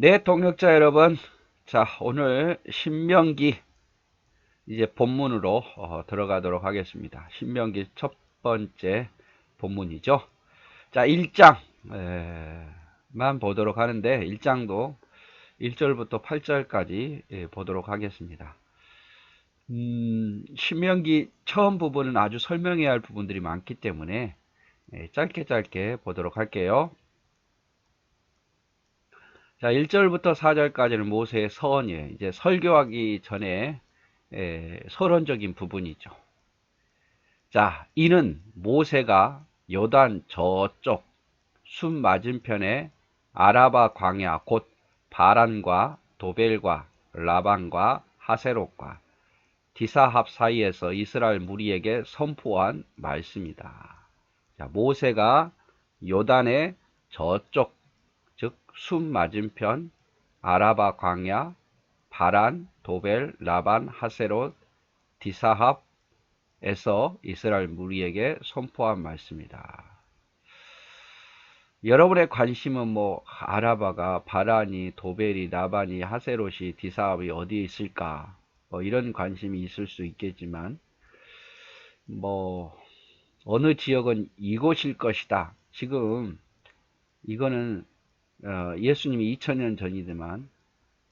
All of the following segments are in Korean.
네, 동역자 여러분. 자, 오늘 신명기 이제 본문으로 들어가도록 하겠습니다. 신명기 첫 번째 본문이죠. 자, 1장만 보도록 하는데 1장도 1절부터 8절까지 보도록 하겠습니다. 신명기 처음 부분은 아주 설명해야 할 부분들이 많기 때문에 짧게 보도록 할게요. 자, 1절부터 4절까지는 모세의 서언이에요. 이제 설교하기 전에 서론적인 부분이죠. 자, 이는 모세가 요단 저쪽 숲 맞은편에 아라바 광야 곧 바란과 도벨과 라반과 하세롯과 디사합 사이에서 이스라엘 무리에게 선포한 말씀이다. 자, 모세가 요단의 저쪽 즉 숲 맞은편 아라바 광야 바란, 도벨, 라반, 하세롯, 디사합에서 이스라엘 무리에게 선포한 말씀이다. 여러분의 관심은 뭐 아라바가 바란이, 도벨이, 라반이, 하세롯이, 디사합이 어디에 있을까? 뭐 이런 관심이 있을 수 있겠지만 뭐 어느 지역은 이곳일 것이다. 지금 이거는 예수님이 2000년 전이지만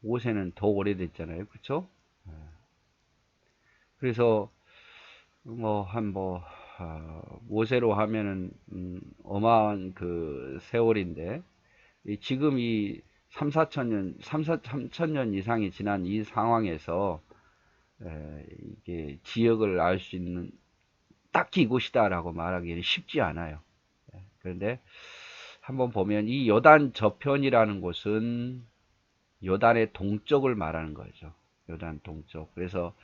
모세는 더 오래됐잖아요. 그렇죠? 그래서 모세로 하면은 어마어마한 그 세월인데 지금 이 3, 4천 년 이상이 지난 이 상황에서 이게 지역을 알 수 있는 딱히 이곳이다라고 말하기는 쉽지 않아요. 그런데 한번 보면 이 요단 저편이라는 곳은 요단의 동쪽을 말하는 거죠. 요단 동쪽. 그래서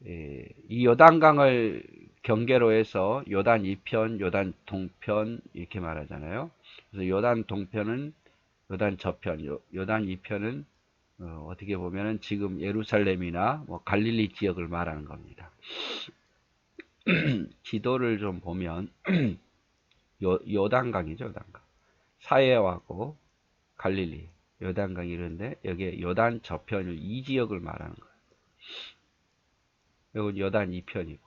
이 요단강을 경계로 해서 요단 2편, 요단 동편 이렇게 말하잖아요. 그래서 요단 동편은 요단 저편, 요단 2편은 어떻게 보면은 지금 예루살렘이나 뭐 갈릴리 지역을 말하는 겁니다. 지도를 좀 보면 요단강이죠, 요단강. 사해하고 갈릴리, 요단강 이런데 여기에 요단 저편을 이 지역을 말하는 거예요. 이건 요단 2편이고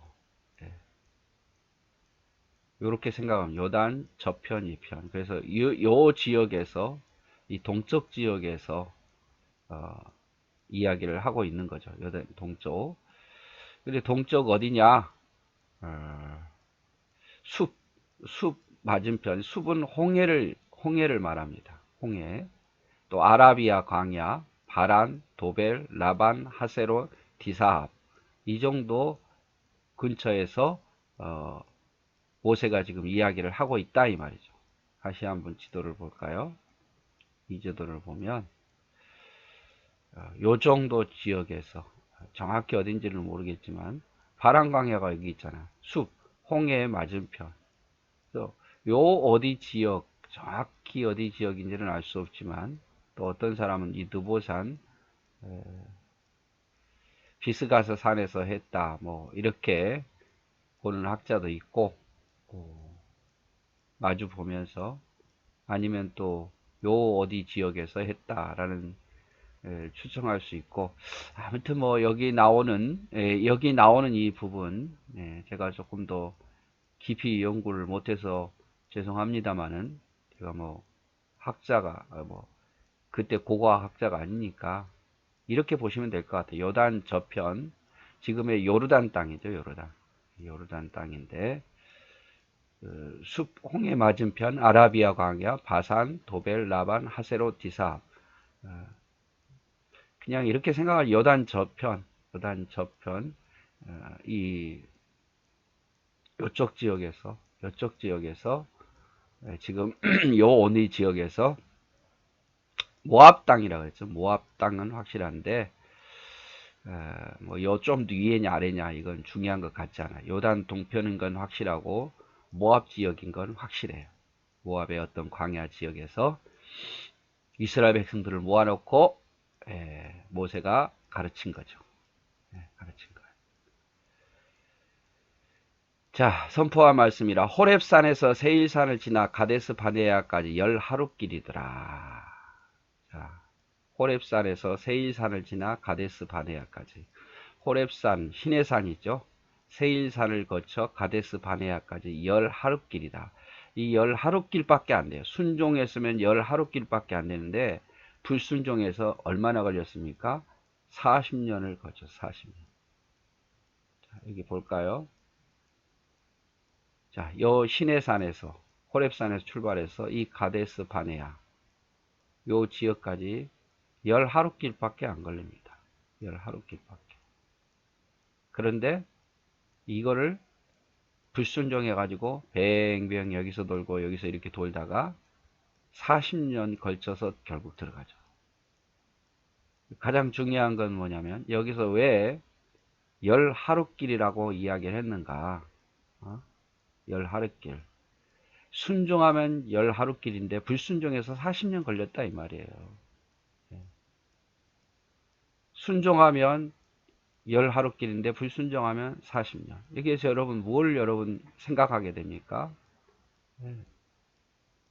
이렇게 생각하면 요단 저편 2편. 그래서 요 지역에서 이 동쪽 지역에서 이야기를 하고 있는 거죠. 요단 동쪽. 근데 동쪽 어디냐? 숲 맞은편. 숲은 홍해를 말합니다. 홍해. 또 아라비아 광야, 바란, 도벨, 라반, 하세롯, 디사합. 이 정도 근처에서 모세가 지금 이야기를 하고 있다 이 말이죠. 다시 한번 지도를 볼까요? 이 지도를 보면 요 정도 지역에서 정확히 어딘지는 모르겠지만 바란광야가 여기 있잖아. 숲, 홍해의 맞은편. 또 요 어디 지역, 정확히 어디 지역인지는 알 수 없지만 또 어떤 사람은 이 느보산 비스가스 산에서 했다. 뭐 이렇게 보는 학자도 있고 마주 보면서 아니면 또 요 어디 지역에서 했다라는 추정할 수 있고 아무튼 뭐 여기 나오는 이 부분 제가 조금 더 깊이 연구를 못해서 죄송합니다만은 제가 뭐 학자가 뭐 그때 고고학 학자가 아니니까 이렇게 보시면 될 것 같아요. 요단 저편 지금의 요르단 땅이죠. 요르단 땅인데 숲 홍해 맞은편 아라비아 광야 바산 도벨 라반 하세롯 디사 그냥 이렇게 생각할 요단 저편 이 요쪽 지역에서 지금 요 어느 지역에서 모압 땅이라고 했죠. 모압 땅은 확실한데 뭐 요 좀 위에냐 아래냐 이건 중요한 것 같지 않아요. 요단 동편인 건 확실하고 모압 지역인 건 확실해요. 모압의 어떤 광야 지역에서 이스라엘 백성들을 모아놓고 모세가 가르친 거죠. 가르친 거예요. 자, 선포한 말씀이라 호렙산에서 세일산을 지나 가데스 바네아까지 10하루 길이더라. 자, 호렙산에서 세일산을 지나 가데스 바네아까지. 호렙산, 시내산이죠. 세일산을 거쳐 가데스 바네아까지 10하룻길이다. 이 10하룻길밖에 안 돼요. 순종했으면 10하룻길밖에 안 되는데 불순종해서 얼마나 걸렸습니까? 40년을 거쳐 40년. 자, 여기 볼까요? 자, 요 시내산에서 호렙산에서 출발해서 이 가데스 바네아 요 지역까지 10하룻길밖에 안 걸립니다. 10하룻길밖에. 그런데 이거를 불순종해 가지고 뱅뱅 여기서 돌고 여기서 이렇게 돌다가 40년 걸쳐서 결국 들어가죠. 가장 중요한 건 뭐냐면 여기서 왜 10하룻길이라고 이야기를 했는가? 10하룻길. 순종하면 10하룻길인데 불순종해서 40년 걸렸다 이 말이에요. 순종하면 10하룻길인데 불순종하면 40년. 여기에서 여러분 생각하게 됩니까?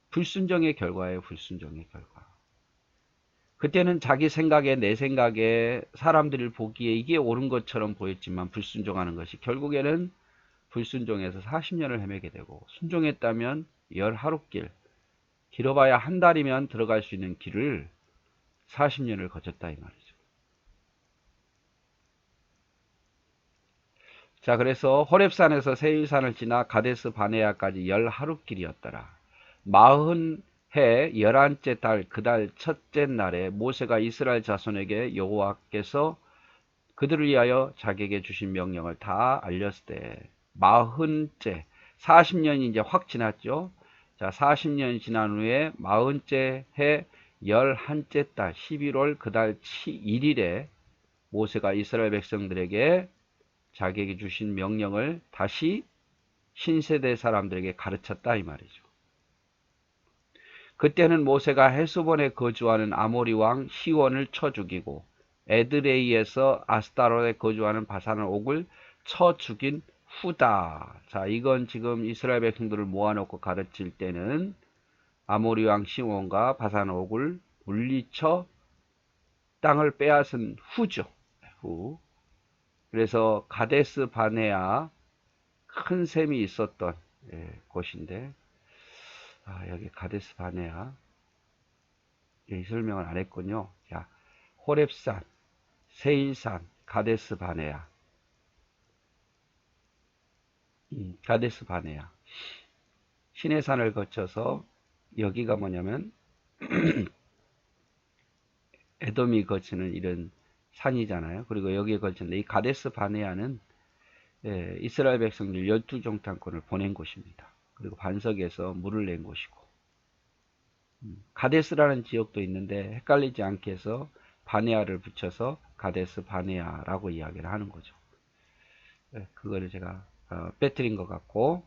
불순종의 결과예요. 불순종의 결과. 그때는 자기 생각에 내 생각에 사람들을 보기에 이게 옳은 것처럼 보였지만 불순종하는 것이 결국에는 불순종해서 40년을 헤매게 되고 순종했다면 10하룻길 길어봐야 한 달이면 들어갈 수 있는 길을 40년을 거쳤다 이 말이죠. 자, 그래서 호렙산에서 세일산을 지나 가데스 바네아까지 10하룻길이었더라. 40해 11째 달 그 달 첫째 날에 모세가 이스라엘 자손에게 여호와께서 그들을 위하여 자기에게 주신 명령을 다 알렸을 때 40째 40년이 이제 확 지났죠. 자, 40년이 지난 후에 40째 해 11째 달 11월 그 달 1일에 모세가 이스라엘 백성들에게 자기에게 주신 명령을 다시 신세대 사람들에게 가르쳤다 이 말이죠. 그때는 모세가 헤스본에 거주하는 아모리 왕 시원을 쳐 죽이고 에드레이에서 아스타롯에 거주하는 바산 옥을 쳐 죽인 후다. 자, 이건 지금 이스라엘 백성들을 모아놓고 가르칠 때는 아모리 왕 시원과 바산 옥을 물리쳐 땅을 빼앗은 후죠. 후. 그래서 가데스 바네아 큰 샘이 있었던 곳인데 여기 가데스 바네아 여기 설명을 안 했군요. 자, 호렙산, 세일산, 가데스 바네아 가데스 바네아 시내산을 거쳐서 여기가 뭐냐면 에돔이 거치는 이런 산이잖아요. 그리고 여기에 걸쳤는데 이 가데스 바네아는 이스라엘 백성들 12정탐꾼을 보낸 곳입니다. 그리고 반석에서 물을 낸 곳이고 가데스라는 지역도 있는데 헷갈리지 않게 해서 바네아를 붙여서 가데스 바네아라고 이야기를 하는 거죠. 그거를 제가 빼뜨린 것 같고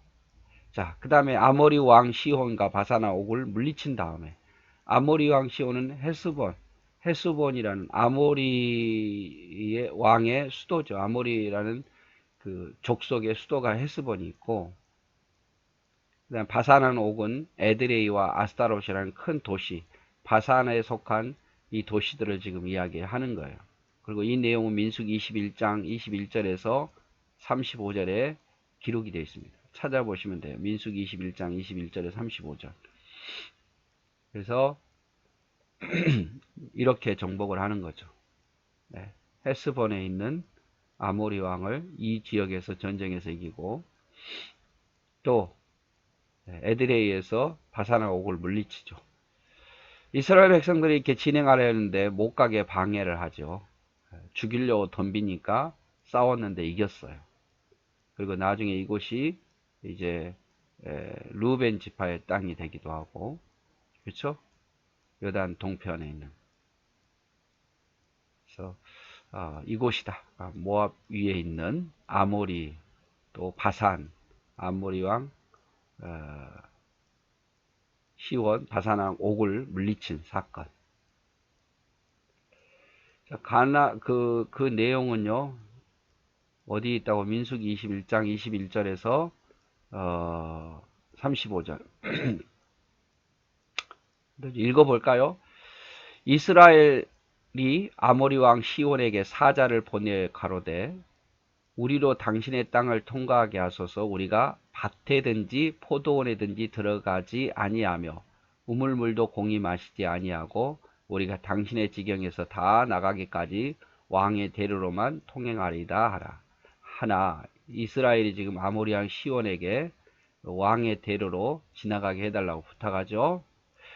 자, 그 다음에 아모리 왕 시혼과 바사나 옥을 물리친 다음에 아모리 왕 시혼은 헤스본이라는 아모리의 왕의 수도죠. 아모리라는 그 족속의 수도가 헤스본이 있고 그다음 바산 옥은 에드레이와 아스타롯이라는 큰 도시 바산에 속한 이 도시들을 지금 이야기하는 거예요. 그리고 이 내용은 민수기 21장 21절에서 35절에 기록이 되어 있습니다. 찾아보시면 돼요. 민수기 21장 21절에 35절. 그래서 이렇게 정복을 하는 거죠. 헤스본에 있는 아모리 왕을 이 지역에서 전쟁에서 이기고 또 에드레이에서 바사나 옥을 물리치죠. 이스라엘 백성들이 이렇게 진행하려 했는데 못 가게 방해를 하죠. 죽이려고 덤비니까 싸웠는데 이겼어요. 그리고 나중에 이곳이 이제 루벤 지파의 땅이 되기도 하고 그렇죠? 요단 동편에 있는 그래서 이곳이다. 모압 위에 있는 아모리 또 바산 아모리 왕 시원 바산왕 옥을 물리친 사건. 자, 그 내용은요 어디 있다고 민수기 21장 21절에서 35절 읽어볼까요? 이스라엘 아모리 왕 시온에게 사자를 보내 가로되 우리로 당신의 땅을 통과하게 하소서. 우리가 밭에든지 포도원에든지 들어가지 아니하며 우물물도 공히 마시지 아니하고 우리가 당신의 지경에서 다 나가기까지 왕의 대로로만 통행하리다 하라. 하나 이스라엘이 지금 아모리 왕 시온에게 왕의 대로로 지나가게 해달라고 부탁하죠.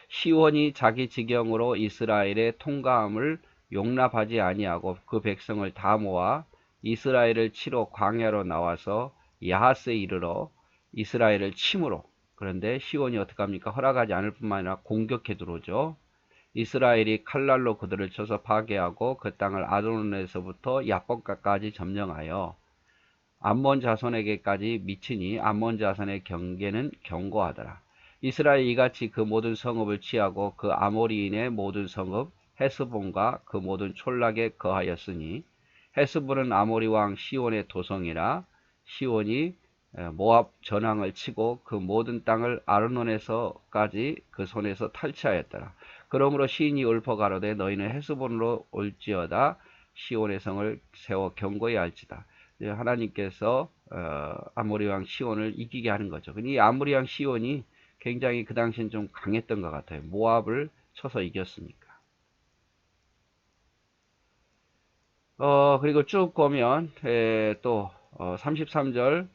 시온이 자기 지경으로 이스라엘의 통과함을 용납하지 아니하고 그 백성을 다 모아 이스라엘을 치러 광야로 나와서 야하스에 이르러 이스라엘을 침으로. 그런데 시온이 어떻게 합니까? 허락하지 않을 뿐만 아니라 공격해 들어오죠. 이스라엘이 칼날로 그들을 쳐서 파괴하고 그 땅을 아도론에서부터 야복가까지 점령하여 암몬 자손에게까지 미치니 암몬 자손의 경계는 견고하더라. 이스라엘이 이같이 그 모든 성읍을 취하고 그 아모리인의 모든 성읍 헤스본과 그 모든 촌락에 거하였으니 헤스본은 아모리 왕 시온의 도성이라. 시온이 모압 전황을 치고 그 모든 땅을 아르논에서까지 그 손에서 탈취하였더라. 그러므로 시인이 읊어 가로되 너희는 헤스본으로 올지어다. 시온의 성을 세워 견고히 할지다. 하나님께서 아모리 왕 시온을 이기게 하는 거죠. 이 아모리 왕 시온이 굉장히 그 당시엔 좀 강했던 것 같아요. 모압을 쳐서 이겼으니까. 그리고 쭉 보면 또 33절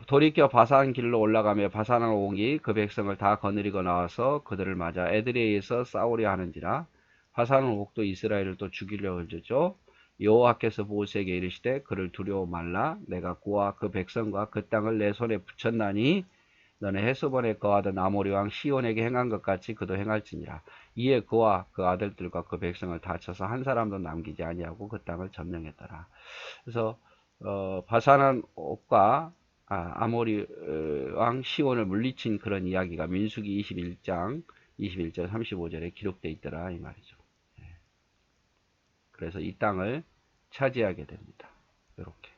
돌이켜 바산 길로 올라가며 바산왕 옥이 그 백성을 다 거느리고 나와서 그들을 맞아 에드레이에서 싸우려 하는지라. 바산왕 옥도 이스라엘을 또 죽이려고 하죠. 여호와께서 모세에게 이르시되 그를 두려워 말라. 내가 그와 그 백성과 그 땅을 내 손에 붙였나니 너는 헤스본에 거하던 아모리 왕 시온에게 행한 것 같이 그도 행할지니라. 이에 그와 그 아들들과 그 백성을 다 쳐서 한 사람도 남기지 아니하고 그 땅을 점령했더라. 그래서 바산한 옥과 아모리 왕 시온을 물리친 그런 이야기가 민수기 21장 21절 35절에 기록되어 있더라 이 말이죠. 그래서 이 땅을 차지하게 됩니다. 이렇게.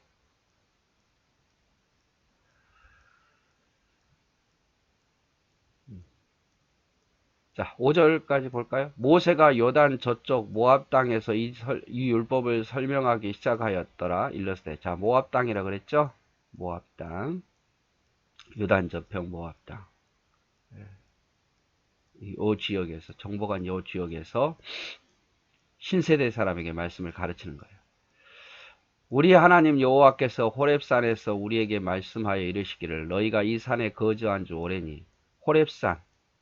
자, 5절까지 볼까요? 모세가 요단 저쪽 모압 땅에서 이 율법을 설명하기 시작하였더라. 일러스되. 자, 모압 땅이라 그랬죠? 모압 땅. 요단 저평 모압 땅. 이 지역에서, 정복한 이 지역에서 신세대 사람에게 말씀을 가르치는 거예요. 우리 하나님 여호와께서 호렙산에서 우리에게 말씀하여 이르시기를 너희가 이 산에 거주한 지 오래니.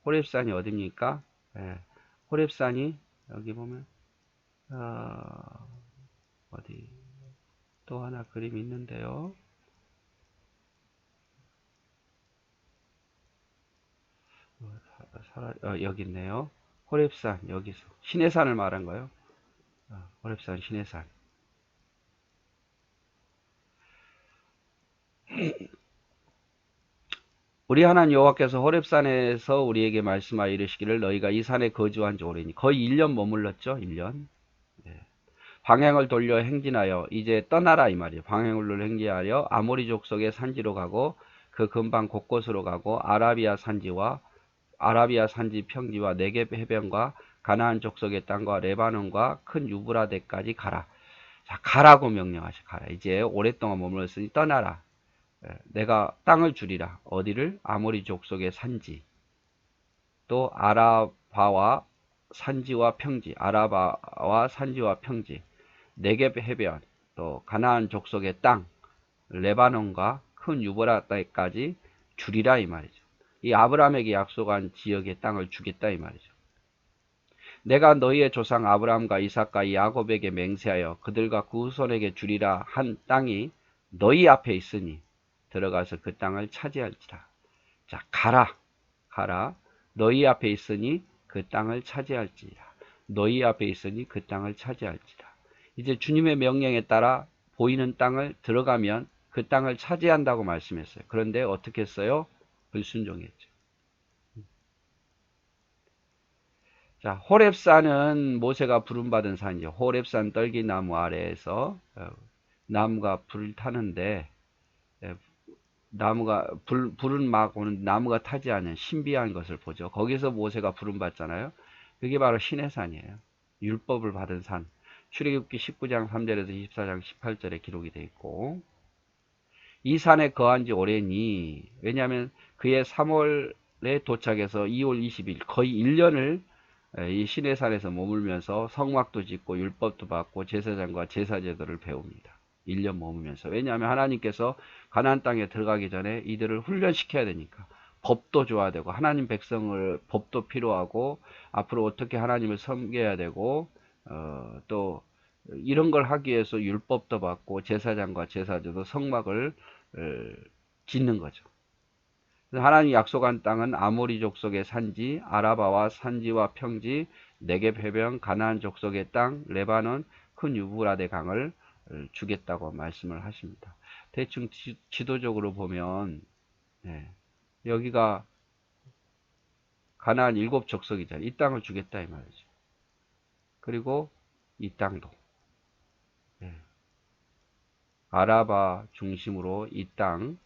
호렙산이 어디입니까? 호렙산이 여기 보면 어디 또 하나 그림이 있는데요. 여기 있네요. 호렙산 여기서 시내산을 말한 거예요. 호렙산 시내산. 우리 하나님 여호와께서 호렙산에서 우리에게 말씀하여 이르시기를 너희가 이 산에 거주한 지 오래니. 거의 1년 머물렀죠. 1년. 방향을 돌려 행진하여 이제 떠나라 이 말이에요. 방향을 돌려 행진하여 아모리 족속의 산지로 가고 그 근방 곳곳으로 가고 아라비아 산지 평지와 네겝 해변과 가나안 족속의 땅과 레바논과 큰 유브라데까지 가라. 자, 가라고 명령하셔. 가라. 이제 오랫동안 머물렀으니 떠나라. 내가 땅을 주리라. 어디를? 아모리 족속의 산지. 또 아라바와 산지와 평지. 네겝 해변. 또 가나안 족속의 땅. 레바논과 큰 유브라데까지 주리라 이 말이죠. 이 아브라함에게 약속한 지역의 땅을 주겠다 이 말이죠. 내가 너희의 조상 아브라함과 이삭과 야곱에게 맹세하여 그들과 그 후손에게 주리라 한 땅이 너희 앞에 있으니 들어가서 그 땅을 차지할지라. 자, 가라. 너희 앞에 있으니 그 땅을 차지할지라. 너희 앞에 있으니 그 땅을 차지할지라. 이제 주님의 명령에 따라 보이는 땅을 들어가면 그 땅을 차지한다고 말씀했어요. 그런데 어떻게 했어요? 불순종했죠. 자, 호렙산은 모세가 부름받은 산이죠. 호렙산 떨기나무 아래에서 나무가 불을 타는데 나무가 불은 막 오는 나무가 타지 않는 신비한 것을 보죠. 거기서 모세가 부름받잖아요. 그게 바로 시내산이에요. 율법을 받은 산. 출애굽기 19장 3절에서 24장 18절에 기록이 되어 있고, 이 산에 거한 지 오래니, 왜냐하면 그해 3월에 도착해서 2월 20일 거의 1년을 이 시내산에서 머물면서 성막도 짓고 율법도 받고 제사장과 제사제도를 배웁니다. 1년 머물면서. 왜냐하면 하나님께서 가나안 땅에 들어가기 전에 이들을 훈련시켜야 되니까. 법도 줘야 되고 하나님 백성을 법도 필요하고 앞으로 어떻게 하나님을 섬겨야 되고 또 이런 걸 하기 위해서 율법도 받고 제사장과 제사제도 성막을 짓는 거죠. 하나님이 약속한 땅은 아모리 족속의 산지, 아라바와 산지와 평지, 네겝 해변, 가나안 족속의 땅, 레바논, 큰 유브라데 강을 주겠다고 말씀을 하십니다. 대충 지도적으로 보면 여기가 가나안 7족속이잖아요. 이 땅을 주겠다 이 말이죠. 그리고 이 땅도 아라바 중심으로 이 땅,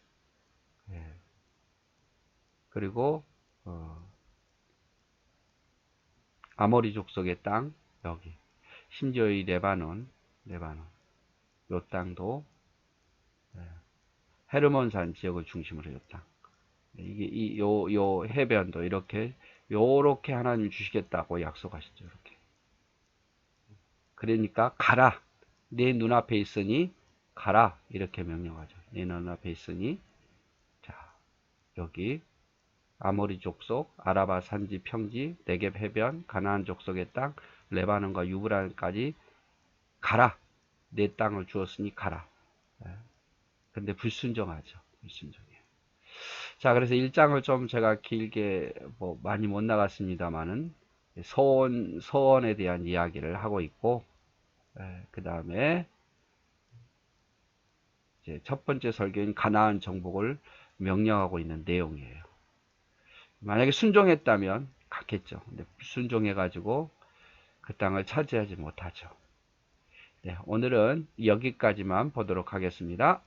그리고 아모리 족속의 땅, 여기 심지어 이 레바논 요 땅도 헤르몬산 지역을 중심으로 요 땅, 이게 요 해변도 이렇게 요렇게 하나님 주시겠다고 약속하시죠. 이렇게. 그러니까 가라, 내 눈앞에 있으니 가라, 이렇게 명령하죠. 내 눈앞에 있으니. 자, 여기 아모리 족속, 아라바 산지 평지, 네겝 해변, 가나안 족속의 땅, 레바논과 유브라까지 가라. 내 땅을 주었으니 가라. 근데 불순종하죠. 불순종해요. 자, 그래서 1장을 좀 제가 길게 많이 못 나갔습니다만은 서원에 대한 이야기를 하고 있고, 그 다음에 첫 번째 설교인 가나안 정복을 명령하고 있는 내용이에요. 만약에 순종했다면 갔겠죠. 근데 불순종해가지고 그 땅을 차지하지 못하죠. 네, 오늘은 여기까지만 보도록 하겠습니다.